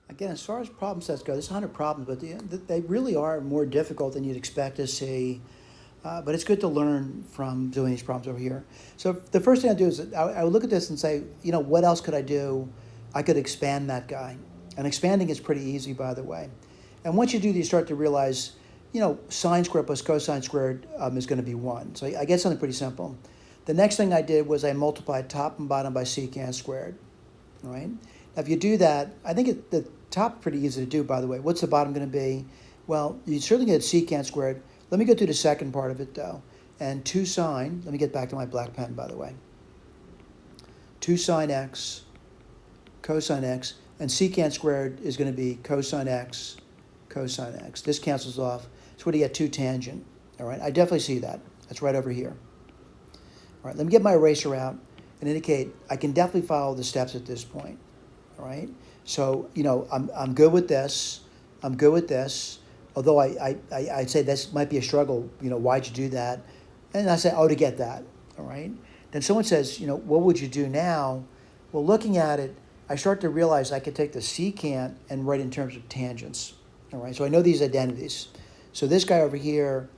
Again, as far as problem sets go, there's 100 problems, but they really are more difficult than you'd expect to see. But it's good to learn from doing these problems over here. So the first thing I do is I would look at this and say, what else could I do? I could expand that guy. And expanding is pretty easy, by the way. And once you do, you start to realize, sine squared plus cosine squared is going to be 1. So I get something pretty simple. The next thing I did was I multiplied top and bottom by secant squared. All right? Now, if you do that, I think the top pretty easy to do, by the way. What's the bottom going to be? Well, you certainly get secant squared. Let me go through the second part of it, though. And 2 sine, let me get back to my black pen, by the way. 2 sine x, cosine x, and secant squared is going to be cosine x, cosine x. This cancels off. So what do you get? 2 tangent. All right, I definitely see that. That's right over here. All right, let me get my eraser out and indicate I can definitely follow the steps at this point. All right, so, I'm good with this. I'm good with this. Although I'd say this might be a struggle, why'd you do that? And I say, to get that, all right? Then someone says, what would you do now? Well, looking at it, I start to realize I could take the secant and write in terms of tangents, all right? So I know these identities. So this guy over here,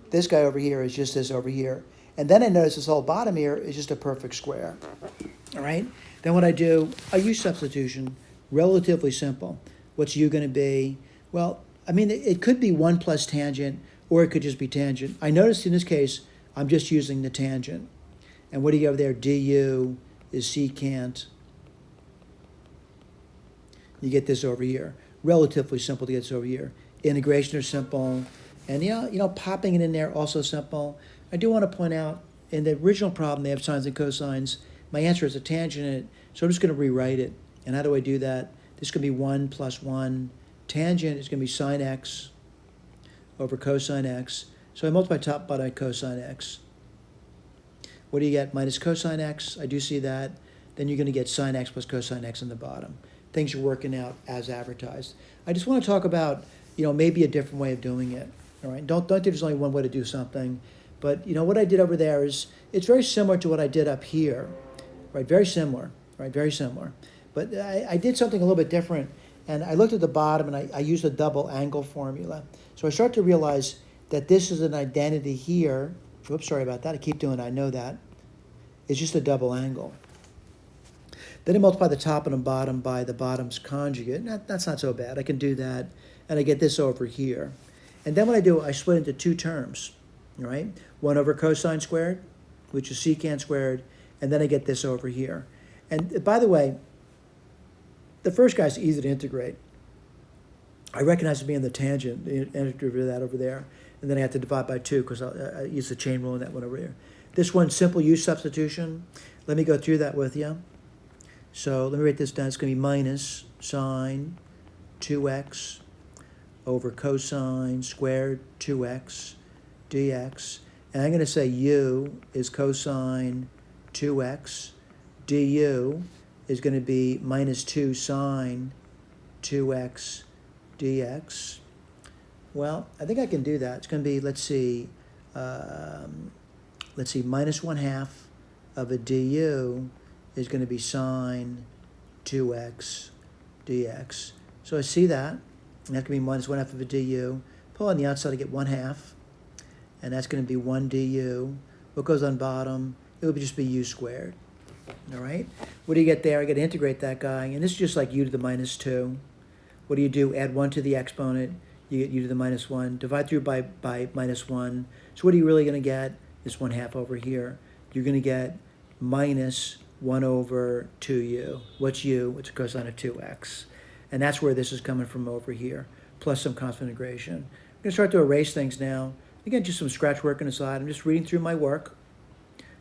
this guy over here is just this over here. And then I notice this whole bottom here is just a perfect square, all right? Then what I do, I use substitution, relatively simple. What's u going to be? Well, it could be 1 plus tangent, or it could just be tangent. I noticed in this case, I'm just using the tangent. And what do you get over there? Du is secant. You get this over here. Relatively simple to get this over here. Integration is simple. And, popping it in there, also simple. I do want to point out, in the original problem, they have sines and cosines. My answer is a tangent in it, so I'm just going to rewrite it. And how do I do that? This is going to be 1 plus 1. Tangent is going to be sine x over cosine x. So I multiply top by cosine x. What do you get? Minus cosine x. I do see that. Then you're going to get sine x plus cosine x in the bottom. Things are working out as advertised. I just want to talk about, maybe a different way of doing it. All right. Don't think there's only one way to do something. But, what I did over there is, it's very similar to what I did up here. Right? Very similar. Right? Very similar. But I did something a little bit different, and I looked at the bottom, and I used a double angle formula. So I start to realize that this is an identity here. Whoops, sorry about that. I keep doing it. I know that. It's just a double angle. Then I multiply the top and the bottom by the bottom's conjugate. That's not so bad. I can do that, and I get this over here. And then what I do, I split into 2 terms, all right? 1 over cosine squared, which is secant squared, and then I get this over here. And by the way, the first guy's easy to integrate. I recognize it being the tangent, the integrative of that over there. And then I have to divide by 2 because I use the chain rule in that one over here. This one, simple use substitution. Let me go through that with you. So let me write this down. It's going to be minus sine 2x over cosine squared 2x dx. And I'm going to say u is cosine 2x. du is going to be minus 2 sine 2x dx. Well, I think I can do that. It's going to be, let's see, minus 1/2 of a du is going to be sine 2x dx. So I see that. And that's going to be minus 1/2 of a du. Pull on the outside, I get 1/2. And that's going to be 1 du. What goes on bottom? It would just be u squared. All right? What do you get there? I got to integrate that guy. And this is just like u to the minus 2. What do you do? Add 1 to the exponent. You get u to the minus 1. Divide through by minus 1. So what are you really going to get? This 1/2 over here. You're going to get minus 1 over 2u. What's u? It's a cosine of 2x. And that's where this is coming from over here, plus some constant integration. I'm going to start to erase things now. Again, just some scratch work on the side. I'm just reading through my work,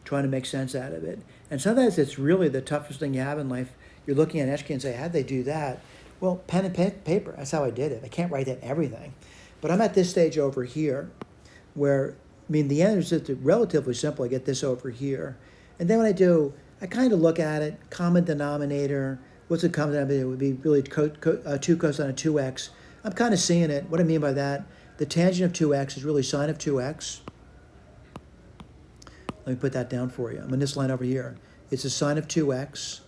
trying to make sense out of it. And sometimes it's really the toughest thing you have in life. You're looking at Eshke and say, how'd they do that? Well, pen and paper, that's how I did it. I can't write that everything. But I'm at this stage over here where, the answer is relatively simple. I get this over here. And then what I do, I kind of look at it, common denominator. What's the common denominator? It would be really 2 cosine of 2x. I'm kind of seeing it. What I mean by that, the tangent of 2x is really sine of 2x. Let me put that down for you. I'm in this line over here. It's a sine of 2x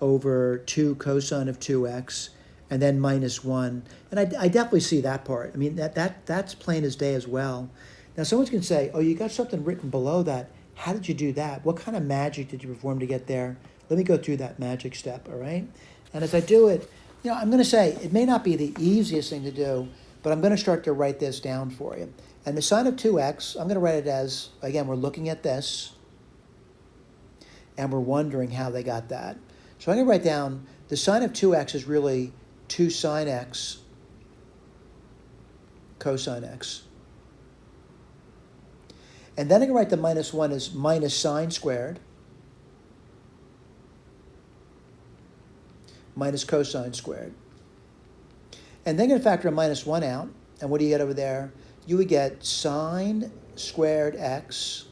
over 2 cosine of 2x, and then minus 1. And I definitely see that part. I mean, that's plain as day as well. Now, someone's going to say, oh, you got something written below that. How did you do that? What kind of magic did you perform to get there? Let me go through that magic step, all right? And as I do it, I'm going to say it may not be the easiest thing to do, but I'm going to start to write this down for you. And the sine of 2x, I'm going to write it as, again, we're looking at this, and we're wondering how they got that. So I'm going to write down the sine of 2x is really 2 sine x cosine x. And then I'm going to write the minus 1 as minus sine squared minus cosine squared. And then I'm going to factor a minus 1 out. And what do you get over there? You would get sine squared x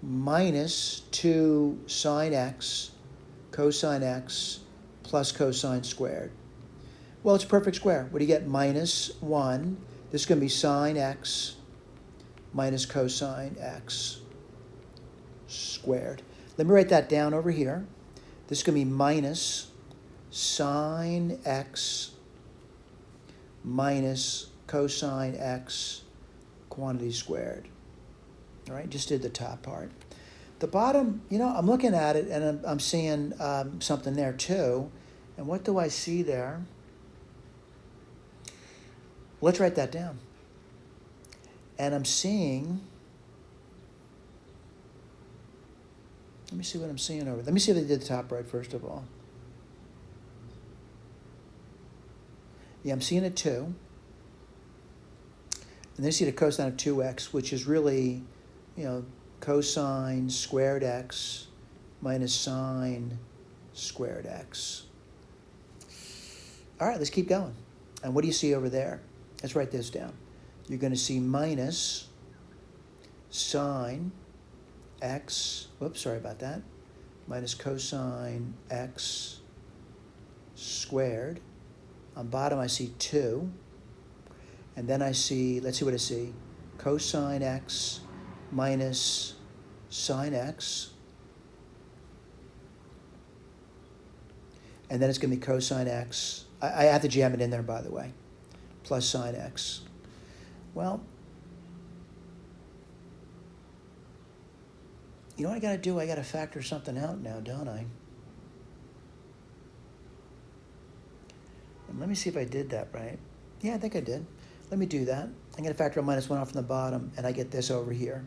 minus 2 sine x cosine x plus cosine squared. Well, it's a perfect square. What do you get? Minus 1. This is going to be sine x minus cosine x squared. Let me write that down over here. This is going to be minus sine x minus cosine x quantity squared. All right, just did the top part. The bottom, I'm looking at it and I'm seeing something there too. And what do I see there? Let's write that down. And I'm seeing, let me see what I'm seeing over there. Let me see if they did the top right first of all. Yeah, I'm seeing a 2. And then I see the cosine of 2x, which is really, cosine squared x minus sine squared x. All right, let's keep going. And what do you see over there? Let's write this down. You're going to see minus sine x, whoops, sorry about that, minus cosine x squared. On bottom, I see 2. And then I see, let's see what I see, cosine x minus sine x. And then it's going to be cosine x. I have to jam it in there, by the way, plus sine x. Well, you know what I got to do? I got to factor something out now, don't I? And let me see if I did that right. Yeah, I think I did. Let me do that. I'm going to factor a minus 1 off from the bottom, and I get this over here.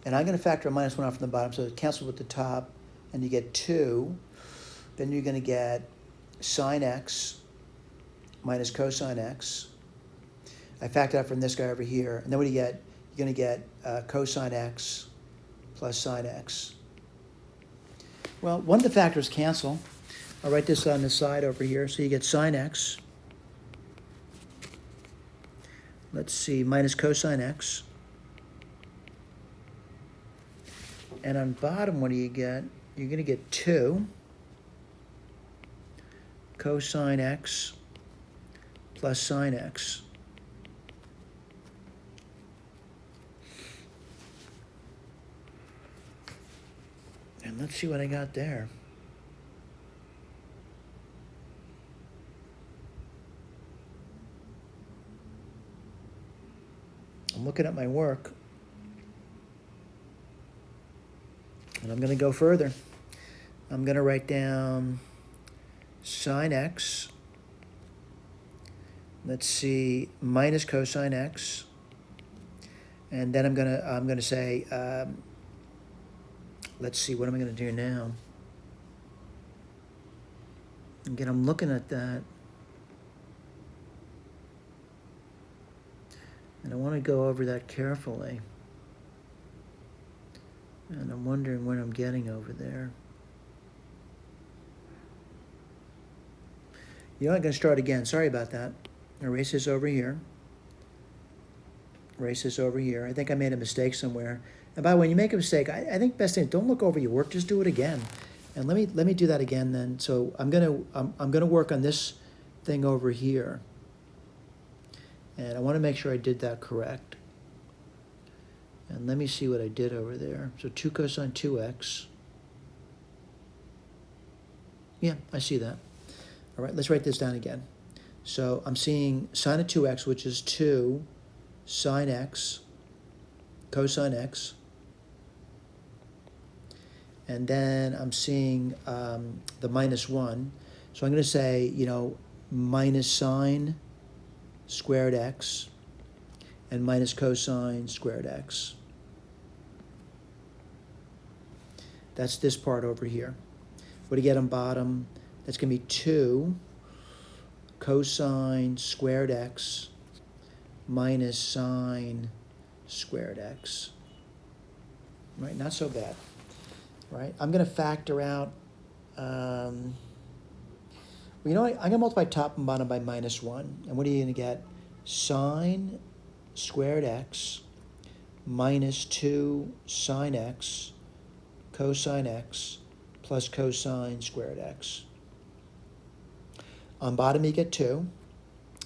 And I'm going to factor a minus 1 off from the bottom, so it cancels with the top, and you get 2. Then you're going to get sine x minus cosine x. I factor out from this guy over here. And then what do you get? You're going to get cosine x plus sine x. Well, one of the factors cancel. I'll write this on the side over here. So you get sine x. Let's see, minus cosine x. And on bottom, what do you get? You're going to get 2 cosine x plus sine x. And let's see what I got there. I'm looking at my work. And I'm going to go further. I'm going to write down sine x. Let's see, minus cosine x. And then I'm going to say, let's see, what am I going to do now? Again, I'm looking at that. And I want to go over that carefully. And I'm wondering what I'm getting over there. I'm going to start again. Sorry about that. Erase this over here. Erase this over here. I think I made a mistake somewhere. And by the way, when you make a mistake, I think best thing, don't look over your work, just do it again. And let me do that again then. So I'm gonna work on this thing over here. And I want to make sure I did that correct. let me see what I did over there. So 2 cosine 2x. Yeah, I see that. All right, let's write this down again. So I'm seeing sine of 2x, which is 2 sine x, cosine x. And then I'm seeing the minus 1. So I'm going to say, minus sine squared x and minus cosine squared x. That's this part over here. What do you get on bottom? That's going to be 2 cosine squared x minus sine squared x. Right, not so bad. Right, I'm going to factor out, I'm going to multiply top and bottom by minus 1. And what are you going to get? Sine squared x minus 2 sine x cosine x plus cosine squared x. On bottom you get 2.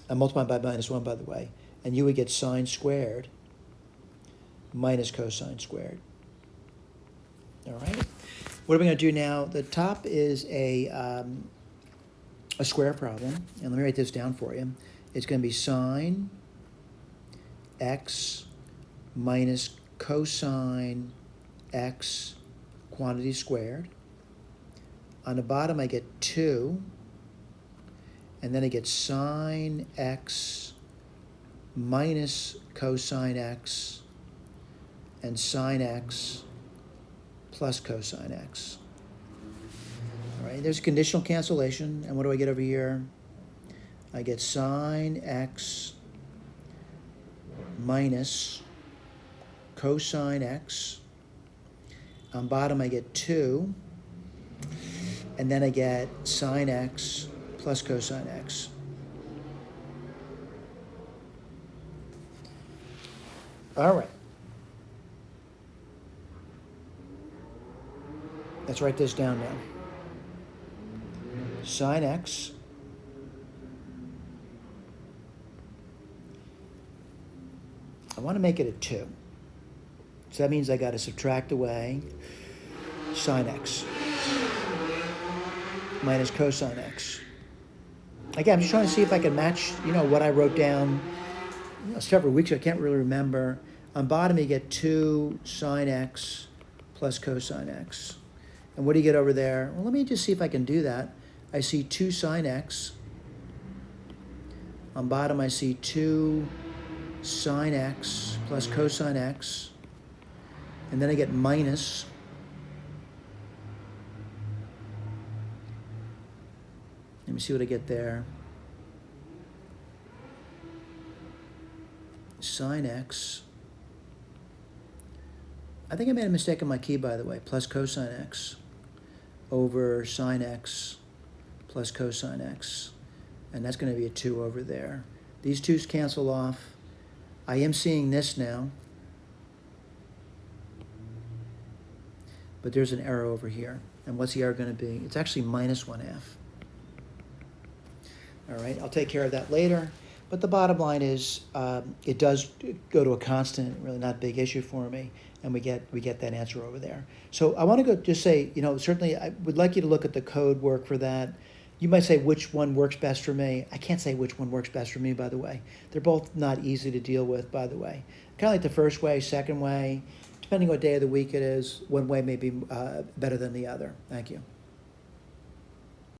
I'm multiplying by minus 1, by the way. And you would get sine squared minus cosine squared. All right. What are we going to do now? The top is a square problem. And let me write this down for you. It's going to be sine x minus cosine x quantity squared. On the bottom I get 2. And then I get sine x minus cosine x and sine x plus cosine x. All right, there's a conditional cancellation. And what do I get over here? I get sine x minus cosine x. On bottom I get 2. And then I get sine x plus cosine x. All right. Let's write this down now. Sine x I want to make it a 2. So that means I got to subtract away sine x minus cosine x. Again, I'm just trying to see if I can match, what I wrote down several weeks ago. I can't really remember. On bottom, you get 2 sine x plus cosine x. And what do you get over there? Well, let me just see if I can do that. I see 2 sine x. On bottom, I see 2 sine x plus cosine x. And then I get minus. Let me see what I get there. Sine x. I think I made a mistake on my key, by the way. Plus cosine x over sine x plus cosine x. And that's going to be a 2 over there. These 2's cancel off. I am seeing this now. But there's an error over here. And what's the error going to be? It's actually minus 1/2. All right, I'll take care of that later. But the bottom line is it does go to a constant, really not a big issue for me, and we get that answer over there. So I want to just say, certainly I would like you to look at the code work for that. You might say which one works best for me. I can't say which one works best for me, by the way. They're both not easy to deal with, by the way. Kind of like the first way, second way, depending what day of the week it is, one way may be better than the other. Thank you.